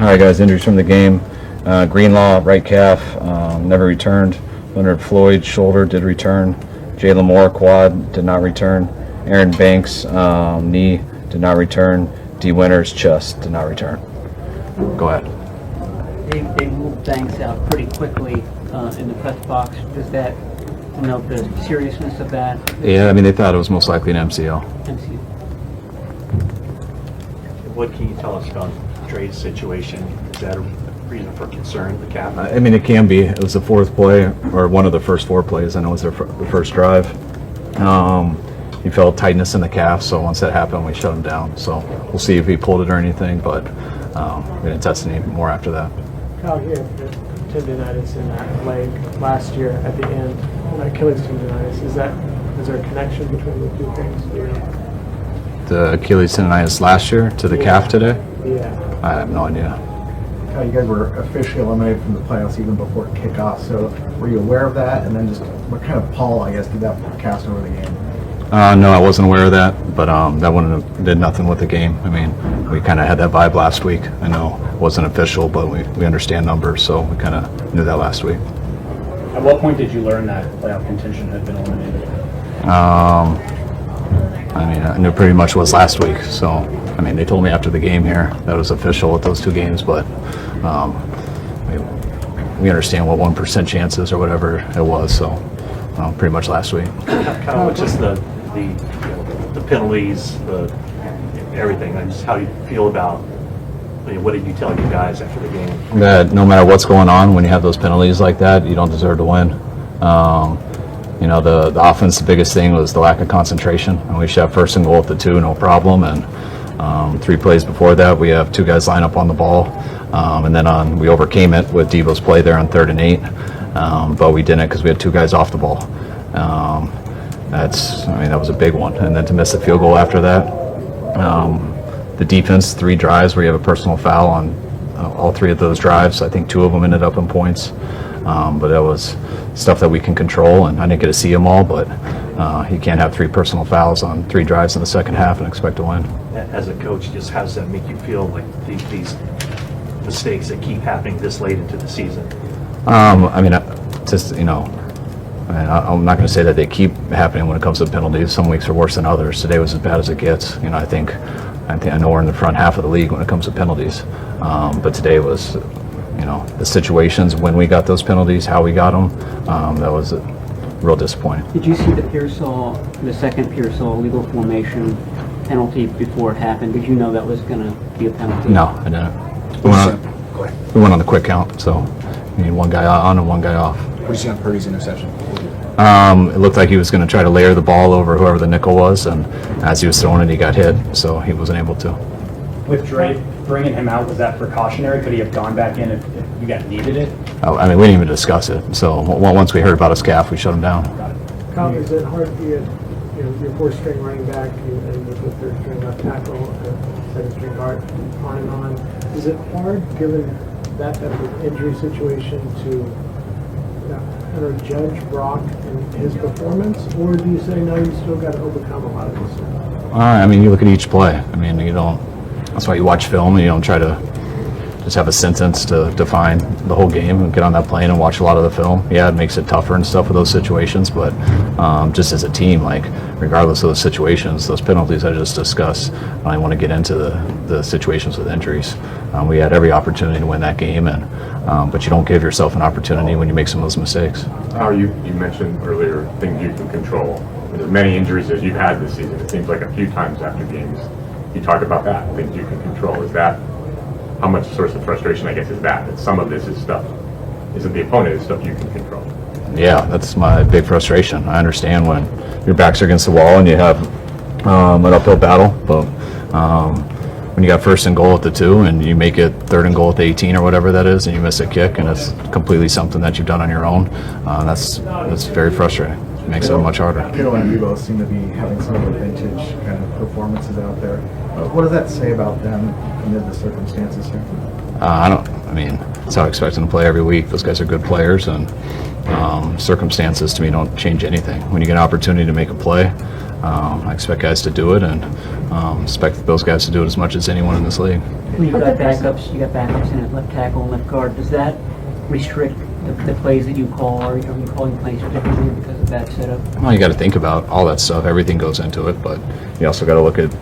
right, guys, injuries from the game. Greenlaw, right calf, never returned. Leonard Floyd, shoulder, did return. Jalen Moore, quad, did not return. Aaron Banks, knee, did not return. D. Winters, chest, did not return. Go ahead. They moved Banks out pretty quickly in the press box. Does that denote the seriousness of that? Yeah, I mean, they thought it was most likely an MCL. MCU. What can you tell us about Dre's situation? Is that a reason for concern, the calf? I mean, it can be. It was the fourth play, or one of the first four plays. I know it was the first drive. He felt tightness in the calf, so once that happened, we shut him down. So we'll see if he pulled it or anything, but we didn't test any more after that. Kyle, he had tendonitis in that leg last year at the end, Achilles tendonitis. Is there a connection between the two things? The Achilles tendonitis last year to the calf today? Yeah. I have no idea. You guys were officially eliminated from the playoffs even before kickoff, so were you aware of that? And then just what kind of pall, I guess, did that cast over the game? No, I wasn't aware of that, but that wouldn't have did nothing with the game. I mean, we kind of had that vibe last week. I know it wasn't official, but we understand numbers, so we kind of knew that last week. At what point did you learn that playoff contention had been eliminated? I mean, I knew pretty much was last week, so, I mean, they told me after the game here that it was official with those two games, but we understand what 1% chances or whatever it was, so pretty much last week. Kyle, what's just the penalties, everything, and just how you feel about, what did you tell you guys after the game? That no matter what's going on, when you have those penalties like that, you don't deserve to win. The offense, the biggest thing was the lack of concentration. And we should have first and goal at the 2, no problem. And 3 plays before that, we have 2 guys line up on the ball. And then we overcame it with Debo's play there on 3rd and 8. But we didn't because we had 2 guys off the ball. That was a big one. And then to miss a field goal after that. The defense, 3 drives where you have a personal foul on all 3 of those drives. I think 2 of them ended up in points. But that was stuff that we can control, and I didn't get to see them all, but you can't have 3 personal fouls on 3 drives in the second half and expect to win. As a coach, just how does that make you feel, like these mistakes that keep happening this late into the season? I'm not going to say that they keep happening when it comes to penalties. Some weeks are worse than others. Today was as bad as it gets. I know we're in the front half of the league when it comes to penalties, but today was, the situations when we got those penalties, how we got them, that was real disappointing. Did you see the second Pearsall legal formation penalty before it happened? Did you know that was going to be a penalty? No, I didn't. We went on the quick count, so we need 1 guy on and 1 guy off. What did you see on Purdy's interception? It looked like he was going to try to layer the ball over whoever the nickel was, and as he was throwing it, he got hit, so he wasn't able to. With Dre bringing him out, was that precautionary? Could he have gone back in if you guys needed it? We didn't even discuss it. So once we heard about his calf, we shut him down. Kyle, is it hard for you, your 4th-string running back and with the 3rd-string left tackle, 2nd-string guard, on and on? Is it hard, given that type of injury situation, to judge Brock and his performance, or do you say no, you still got to overcome a lot of this stuff? You look at each play. You don't. That's why you watch film, and you don't try to just have a sentence to define the whole game and get on that plane and watch a lot of the film. Yeah, it makes it tougher and stuff with those situations, but just as a team, regardless of those situations, those penalties I just discussed, I don't want to get into the situations with injuries. We had every opportunity to win that game, but you don't give yourself an opportunity when you make some of those mistakes. You mentioned earlier things you can control. As many injuries as you've had this season, it seems like a few times after games, you talk about that, things you can control. Is that, how much source of frustration, I guess, is that some of this is stuff, isn't the opponent, it's stuff you can control? Yeah, that's my big frustration. I understand when your backs are against the wall and you have an uphill battle, but when you got 1st and goal at the 2 and you make it 3rd and goal at the 18 or whatever that is, and you miss a kick and it's completely something that you've done on your own, that's very frustrating. It makes it much harder. Kittle and Debo seem to be having some of the vintage kind of performances out there. What does that say about them amid the circumstances here? I mean, that's how I expect them to play every week. Those guys are good players, and circumstances to me don't change anything. When you get an opportunity to make a play, I expect guys to do it, and expect those guys to do it as much as anyone in this league. When you've got backups, in at left tackle and left guard, does that restrict the plays that you call, or are you calling plays differently because of that setup? Well, you got to think about all that stuff. Everything goes into it, but you also got to look at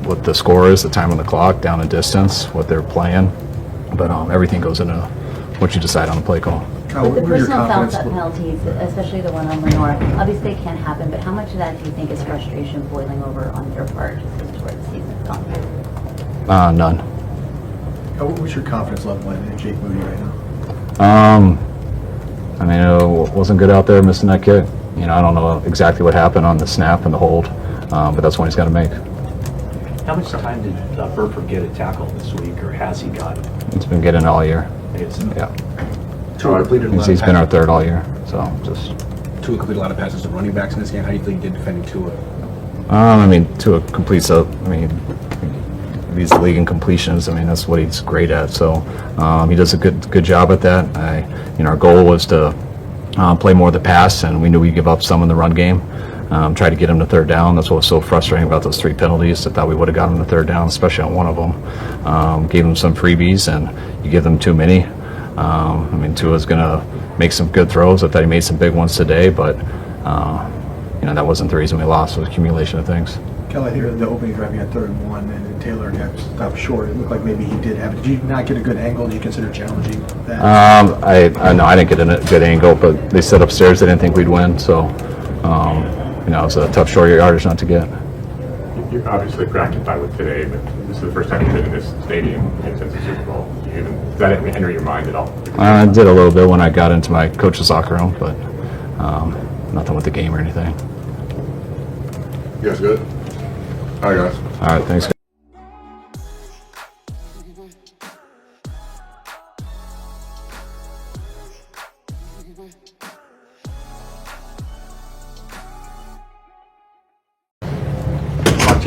what the score is, the time on the clock, down and distance, what they're playing. But everything goes into what you decide on the play call. Kyle, The what are your personal confidence? penalties, especially the one on Lenore, obviously they can happen, but how much of that do you think is frustration boiling over on their part just as to where the season's gone? None. What's your confidence level in Jake Moody right now? I mean, it wasn't good out there missing that kick. You know, I don't know exactly what happened on the snap and the hold, but that's one he's got to make. How much time did Burford get a tackle this week, or has he got it? He's been getting it all year. It's, Yeah, Completed he's been our third all year. So just, Tua completed a lot of passes to running backs in this game. How do you think he did defending Tua? I mean, to a complete sub. I mean, he's the league in completions. I mean, that's what he's great at. So he does a good job at that. Our goal was to play more of the pass, and we knew we'd give up some in the run game. Try to get him to third down. That's what was so frustrating about those 3 penalties. I thought we would have got him to third down, especially on one of them. Gave him some freebies, and you give them too many. I mean, Tua's going to make some good throws. I thought he made some big ones today, but that wasn't the reason we lost. It was accumulation of things. Kelly, here the opening drive, you had 3rd and 1, and Taylor got stopped short. It looked like maybe he did have it. Did you not get a good angle? Did you consider challenging that? I didn't get a good angle, but they said upstairs they didn't think we'd win, so it was a tough short yardage not to get. You're obviously preoccupied with today, but this is the first time you've been in this stadium since the Super Bowl. Does that enter your mind at all? I did a little bit when I got into my coach's locker room, but nothing with the game or anything. You guys good? All right, guys. All right, thanks.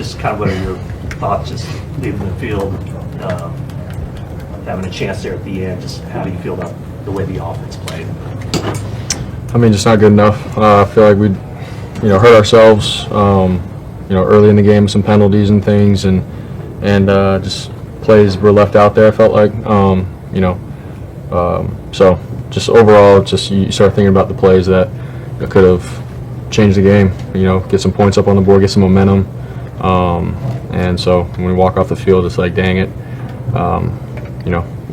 just kind of what are your thoughts, just leaving the field, having a chance there at the end, just how do you feel about the way the offense played? I mean, just not good enough. I feel like we, hurt ourselves, early in the game with some penalties and things, and just plays were left out there. I felt like, so just overall, just you start thinking about the plays that could have changed the game. Get some points up on the board, get some momentum, and so when we walk off the field, it's like, dang it,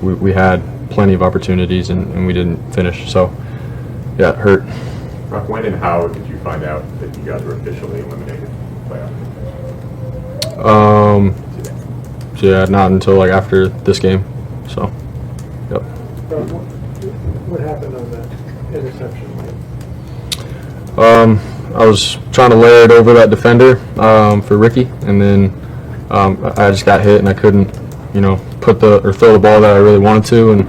we had plenty of opportunities and we didn't finish. So. Yeah, it hurt. Rock, when and how did you find out that you guys were officially eliminated from the playoff? Yeah, not until like after this game. So, yep. What happened on that interception? I was trying to layer it over that defender for Ricky, and then I just got hit and I couldn't, throw the ball that I really wanted to, and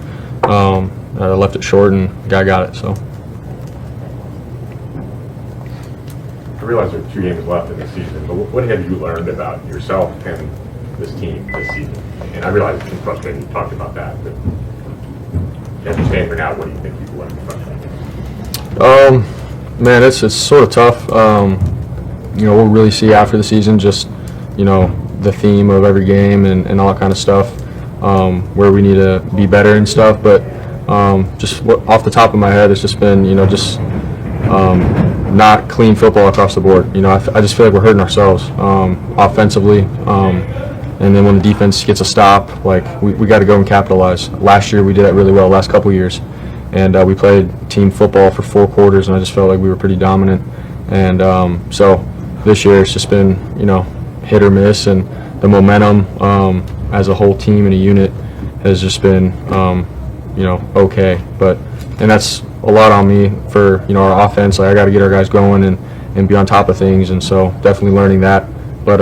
I left it short and the guy got it. So. I realize there are 2 games left in the season, but what have you learned about yourself and this team this season? And I realize it's been frustrating, you talked about that, but as you stand for now, what do you think you've learned from that? Man, it's sort of tough. We'll really see after the season just, the theme of every game and all that kind of stuff, where we need to be better and stuff. But just off the top of my head, it's just been, not clean football across the board. I just feel like we're hurting ourselves offensively, and then when the defense gets a stop, like we got to go and capitalize. Last year we did that really well. Last couple years, and we played team football for 4 quarters, and I just felt like we were pretty dominant. And so this year it's just been hit or miss, and the momentum as a whole team and a unit has just been okay, and that's a lot on me for our offense. Like I got to get our guys going and be on top of things, and so definitely learning that. But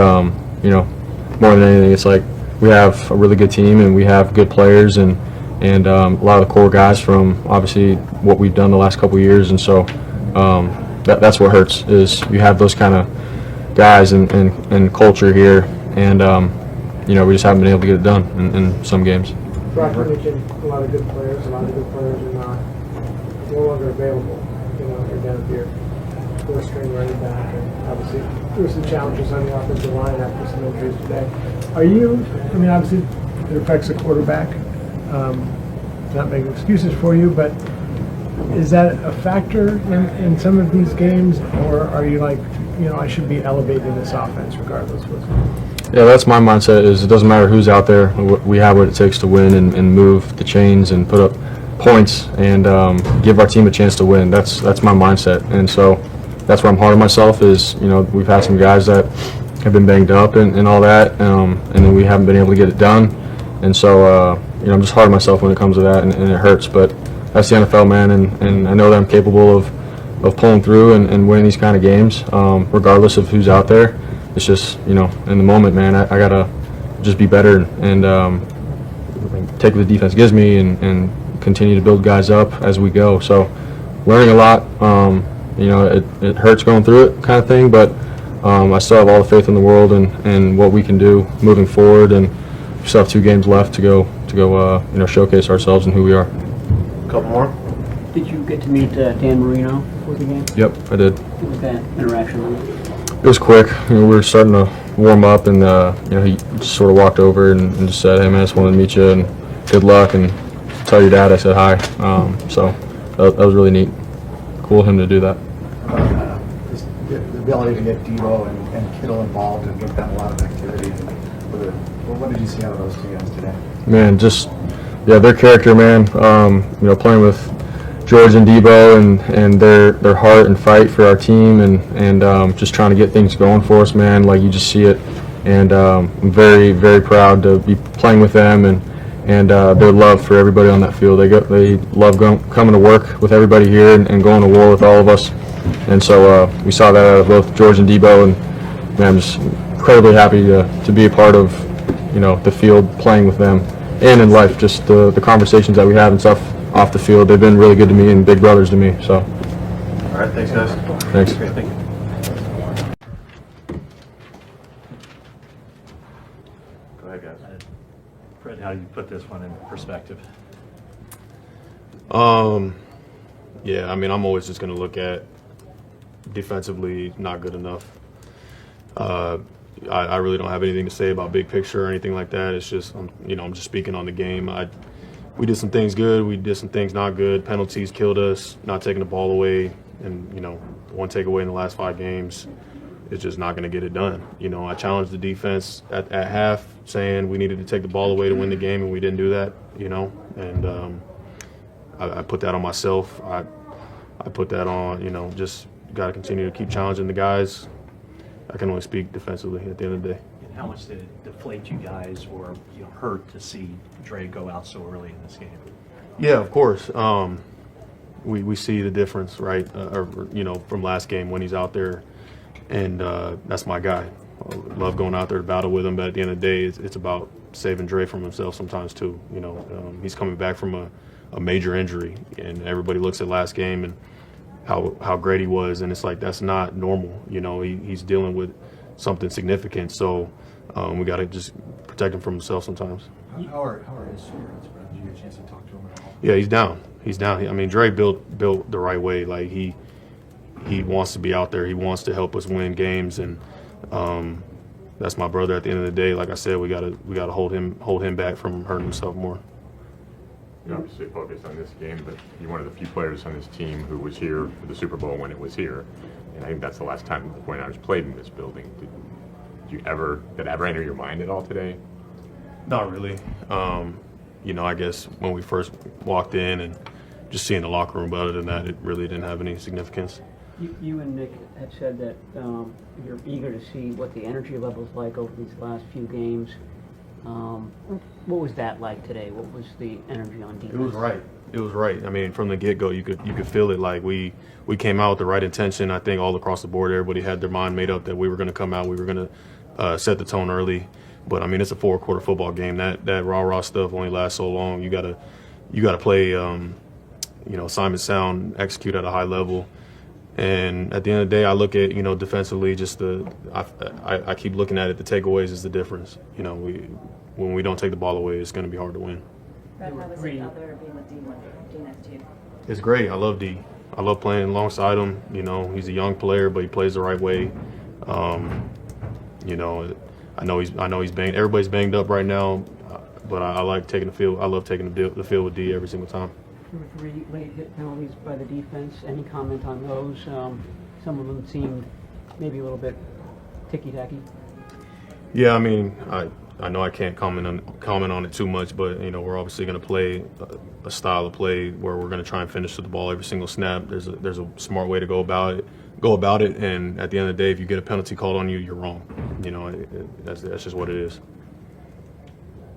more than anything, it's like we have a really good team and we have good players and a lot of the core guys from obviously what we've done the last couple of years, and so that's what hurts is you have those kind of guys and culture here, and we just haven't been able to get it done in some games. Brock, you mentioned a lot of good players. A lot of good players are no longer available. You know, you're down to your four-string running back, and obviously there's some challenges on the offensive line after some injuries today. Are you? I mean, obviously it affects the quarterback. Not making excuses for you, but is that a factor in some of these games, or are you like, you know, I should be elevating this offense regardless of what's Yeah, that's my mindset. Is it doesn't matter who's out there. We have what it takes to win and move the chains and put up points and give our team a chance to win. That's my mindset, and so that's where I'm hard on myself. Is, you know, we've had some guys that have been banged up and all that, and then we haven't been able to get it done, and so you know, I'm just hard on myself when it comes to that, and it hurts. But that's the NFL, man, and I know that I'm capable of pulling through and winning these kind of games, regardless of who's out there. It's just, you know, in the moment, man, I gotta just be better and take what the defense gives me and continue to build guys up as we go. So learning a lot. You know, it hurts going through it, kind of thing, but I still have all the faith in the world and what we can do moving forward, and we still have 2 games left to go you know, showcase ourselves and who we are. A couple more? Did you get to meet Dan Marino before the game? Yep, I did. What was that interaction like? It was quick. You know, we were starting to warm up, and you know, he just sort of walked over and just said, "Hey, man, I just wanted to meet you and good luck, and tell your dad I said hi." So that was really neat. Cool of him to do that. Just the ability to get Debo and Kittle involved and give them a lot of activity. What did you see out of those 2 guys today? Man, just their character, man. You know, playing with George and Debo and their heart and fight for our team and just trying to get things going for us, man. Like, you just see it, and I'm very, very proud to be playing with them and their love for everybody on that field. They love coming to work with everybody here and going to war with all of us, and so we saw that out of both George and Debo, and man, I'm just incredibly happy to be a part of, you know, the field, playing with them, and in life, just the conversations that we have and stuff off the field. They've been really good to me and big brothers to me. So, All right, thanks, guys. thanks. Okay, thank you. Go ahead, guys. Fred, how do you put this one in perspective? Yeah, I mean, I'm always just going to look at defensively not good enough. I really don't have anything to say about big picture or anything like that. It's just, you know, I'm just speaking on the game. We did some things good. We did some things not good. Penalties killed us. Not taking the ball away, and, you know, 1 takeaway in the last 5 games is just not going to get it done. You know, I challenged the defense at half, saying we needed to take the ball away to win the game, and we didn't do that. You know, and I put that on myself. I put that on. You know, just got to continue to keep challenging the guys. I can only speak defensively at the end of the day. And how much did it deflate you guys or, you know, hurt to see Dre go out so early in this game? Yeah, of course. We see the difference, right? Or, you know, from last game when he's out there, and that's my guy. I love going out there to battle with him, but at the end of the day, it's about saving Dre from himself sometimes too. You know, he's coming back from a major injury, and everybody looks at last game and how great he was, and it's like, that's not normal. You know, he's dealing with something significant, so we got to just protect him from himself sometimes. How are his spirits, bro? Did you get a chance to talk to him at all? Yeah, he's down. He's down. I mean, Dre built the right way. Like, he wants to be out there. He wants to help us win games, and that's my brother. At the end of the day, like I said, we gotta hold him back from hurting himself more. You obviously focused on this game, but you're one of the few players on this team who was here for the Super Bowl when it was here, and I think that's the last time the 49ers played in this building. Did it ever enter your mind at all today? Not really. You know, I guess when we first walked in and just seeing the locker room, but other than that, it really didn't have any significance. You and Nick had said that you're eager to see what the energy level is like over these last few games. What was that like today? What was the energy on defense? It was right. It was right. I mean, from the get-go, you could feel it. Like, we came out with the right intention. I think all across the board, everybody had their mind made up that we were going to come out. We were going to set the tone early. But I mean, it's a 4-quarter football game. That rah-rah stuff only lasts so long. You gotta play, you know, Simon Sound, execute at a high level. And at the end of the day, I look at, you know, defensively, just I keep looking at it. The takeaways is the difference. You know, when we don't take the ball away, it's going to be hard to win. Brett, There were how was three. it out there being with D next to you? It's great. I love D. I love playing alongside him. You know, he's a young player, but he plays the right way. You know, I know he's banged. Everybody's banged up right now, but I like taking the field. I love taking the field with D every single time. There were 3 late hit penalties by the defense. Any comment on those? Some of them seemed maybe a little bit ticky-tacky. Yeah, I mean, I know I can't comment on it too much, but you know, we're obviously going to play a style of play where we're going to try and finish with the ball every single snap. There's a smart way to go about it, and at the end of the day, if you get a penalty called on you, you're wrong. You know, that's just what it is.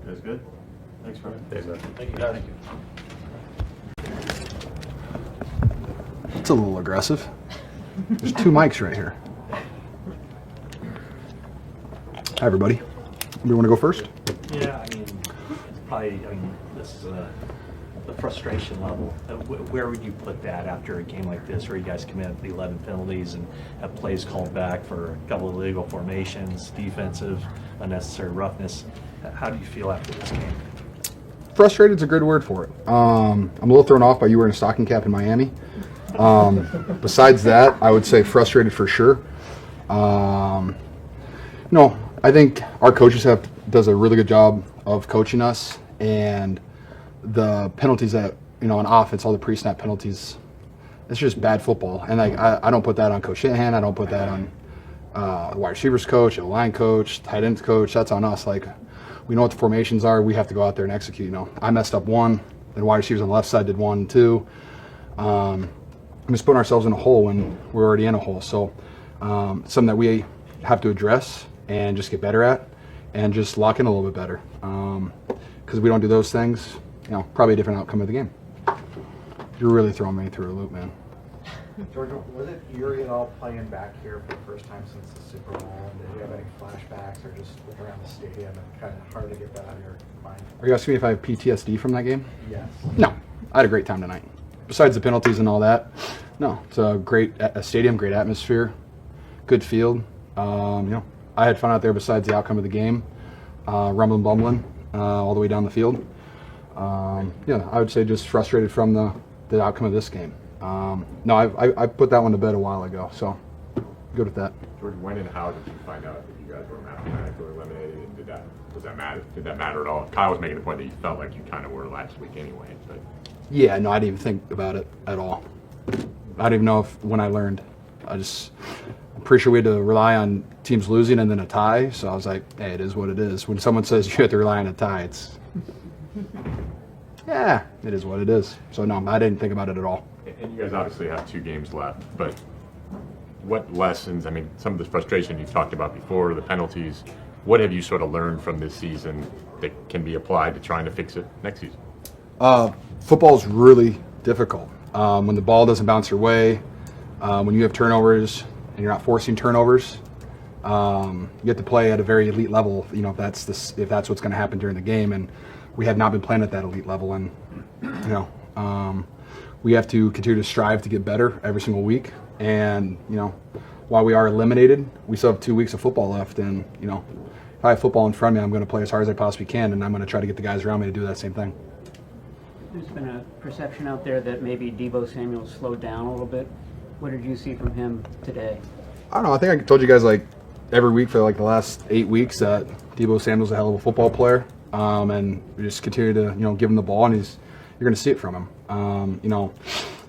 That's good. Thanks, Brian. Thank you, guys. It's a little aggressive. There's 2 mics right here. Hi, everybody. We want to go first? Yeah, I mean, it's probably, this is the frustration level. Where would you put that after a game like this where you guys commit the 11 penalties and have plays called back for a couple of illegal formations, defensive, unnecessary roughness? How do you feel after this game? Frustrated's a good word for it. I'm a little thrown off by you wearing a stocking cap in Miami. Besides that, I would say frustrated for sure. No, I think our coaches does a really good job of coaching us, and the penalties that, you know, on offense, all the pre-snap penalties, it's just bad football. And like I don't put that on Coach Shanahan. I don't put that on the wide receivers coach, the line coach, tight ends coach. That's on us. Like, we know what the formations are. We have to go out there and execute. You know, I messed up one. The wide receivers on the left side did 1 and 2. I'm just putting ourselves in a hole when we're already in a hole. So something that we have to address and just get better at, and just lock in a little bit better. Because if we don't do those things, you know, probably a different outcome of the game. You're really throwing me through a loop, man. Georgia, was it eerie at all playing back here for the first time since the Super Bowl? Did you have any flashbacks, or just look around the stadium and kind of hard to get that out of your mind? Are you asking me if I have PTSD from that game? Yes. No, I had a great time tonight. Besides the penalties and all that, no, it's a great stadium, great atmosphere, good field. You know, I had fun out there besides the outcome of the game, rumbling, bumbling all the way down the field. Yeah, I would say just frustrated from the outcome of this game. No, I put that one to bed a while ago, so good with that. George, when and how did you find out that you guys were mathematically eliminated? And did that matter? Did that matter at all? Kyle was making the point that you felt like you kind of were last week anyway. But Yeah, no, I didn't even think about it at all. I don't even know when I learned. I'm pretty sure we had to rely on teams losing and then a tie. So I was like, hey, it is what it is. When someone says you have to rely on a tie, it's, yeah, it is what it is. So no, I didn't think about it at all. and you guys obviously have 2 games left, but what lessons? I mean, some of this frustration you've talked about before, the penalties. What have you sort of learned from this season that can be applied to trying to fix it next season? Football is really difficult. When the ball doesn't bounce your way, when you have turnovers and you're not forcing turnovers, you have to play at a very elite level. You know, if that's what's going to happen during the game, and we have not been playing at that elite level. And you know, we have to continue to strive to get better every single week. And you know, while we are eliminated, we still have 2 weeks of football left. And you know, if I have football in front of me, I'm going to play as hard as I possibly can, and I'm going to try to get the guys around me to do that same thing. There's been a perception out there that maybe Deebo Samuel slowed down a little bit. What did you see from him today? I don't know. I think I told you guys like every week for like the last 8 weeks that Deebo Samuel's a hell of a football player, and we just continue to give him the ball, and you're going to see it from him. You know,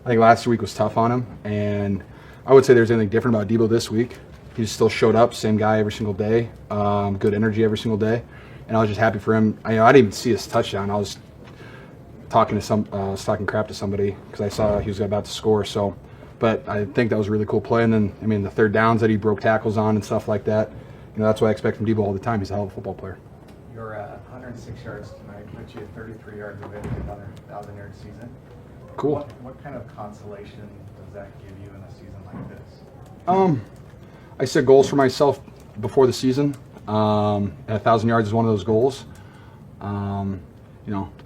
I think last week was tough on him, and I would say there's anything different about Deebo this week. He just still showed up, same guy every single day, good energy every single day, and I was just happy for him. I didn't even see his touchdown. I was talking crap to somebody because I saw he was about to score. So, but I think that was a really cool play. And then, I mean, the third downs that he broke tackles on and stuff like that, that's what I expect from Deebo all the time. He's a hell of a football player. Your 106 yards tonight puts you at 33 yards away from another 1,000-yard season. Cool. What kind of consolation does that give you in a season like this? I set goals for myself before the season. And 1,000 yards is one of those goals.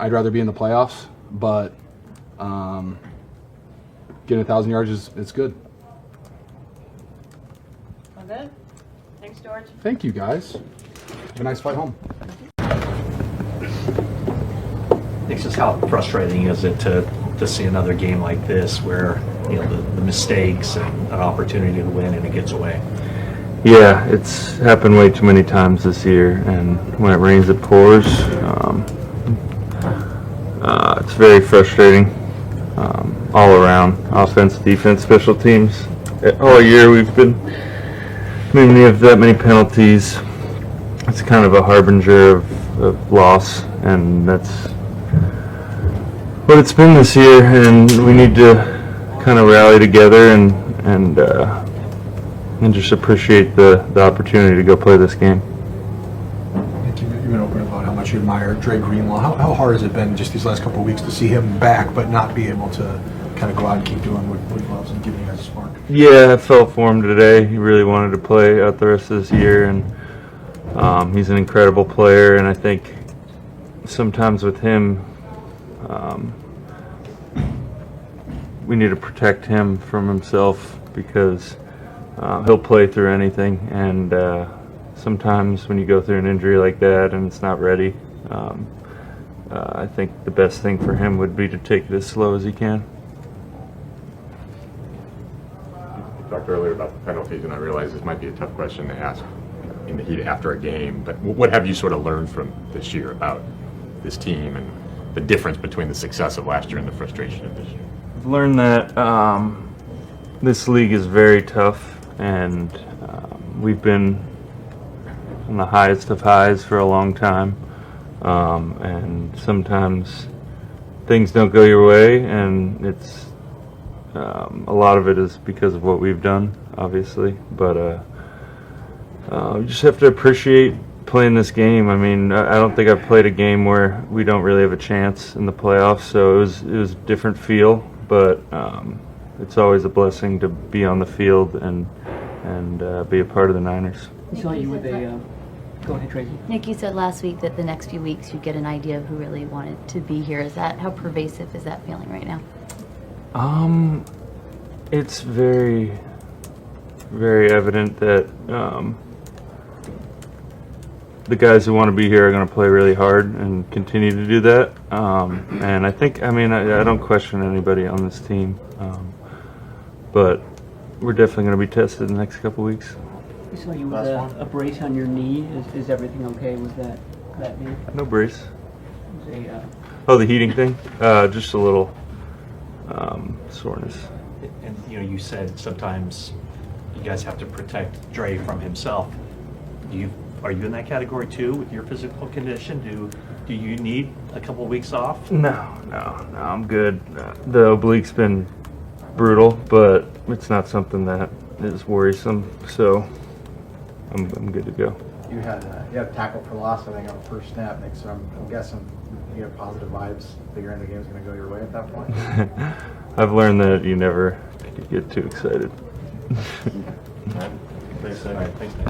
I'd rather be in the playoffs, but getting 1,000 yards it's good. All good? Thanks, George. Thank you, guys. Have a nice flight home. It's just how frustrating is it to see another game like this where, you know, the mistakes and an opportunity to win and it gets away? Yeah, it's happened way too many times this year, and when it rains, it pours. It's very frustrating all around, offense, defense, special teams. All year we've been, when we have that many penalties, it's kind of a harbinger of loss, and that's what it's been this year, and we need to kind of rally together and just appreciate the opportunity to go play this game. You've been open about how much you admire Dre Greenlaw. How hard has it been just these last couple of weeks to see him back but not be able to kind of go out and keep doing what he loves and giving you guys a spark? Yeah, I felt for him today. He really wanted to play out the rest of this year, and he's an incredible player, and I think sometimes with him, we need to protect him from himself because he'll play through anything, and sometimes when you go through an injury like that and it's not ready, I think the best thing for him would be to take it as slow as he can. You talked earlier about the penalties, and I realize this might be a tough question to ask in the heat after a game, but what have you sort of learned from this year about this team and the difference between the success of last year and the frustration of this year? I've learned that this league is very tough, and we've been on the highest of highs for a long time, and sometimes things don't go your way, and it's a lot of it is because of what we've done, obviously, but we just have to appreciate playing this game. I mean, I don't think I've played a game where we don't really have a chance in the playoffs, so it was a different feel, but it's always a blessing to be on the field and be a part of the Niners. I saw you with a, go ahead, Tracy. Nick, you said last week that the next few weeks you'd get an idea of who really wanted to be here. How pervasive is that feeling right now? It's very, very evident that the guys who want to be here are going to play really hard and continue to do that. And I think, I don't question anybody on this team, but we're definitely going to be tested in the next couple weeks. I saw you with a brace on your knee. Is everything okay with that knee? No brace. It was Oh, the heating thing? Just a little soreness. And, you know, you said sometimes you guys have to protect Dre from himself. Are you in that category too with your physical condition? Do you need a couple weeks off? No, I'm good. The oblique's been brutal, but it's not something that is worrisome, so I'm good to go. You had tackle for loss, I think, on the first snap, Nick, so I'm guessing you have positive vibes, figuring the game's going to go your way at that point? I've learned that you never get too excited. Thanks, Nick.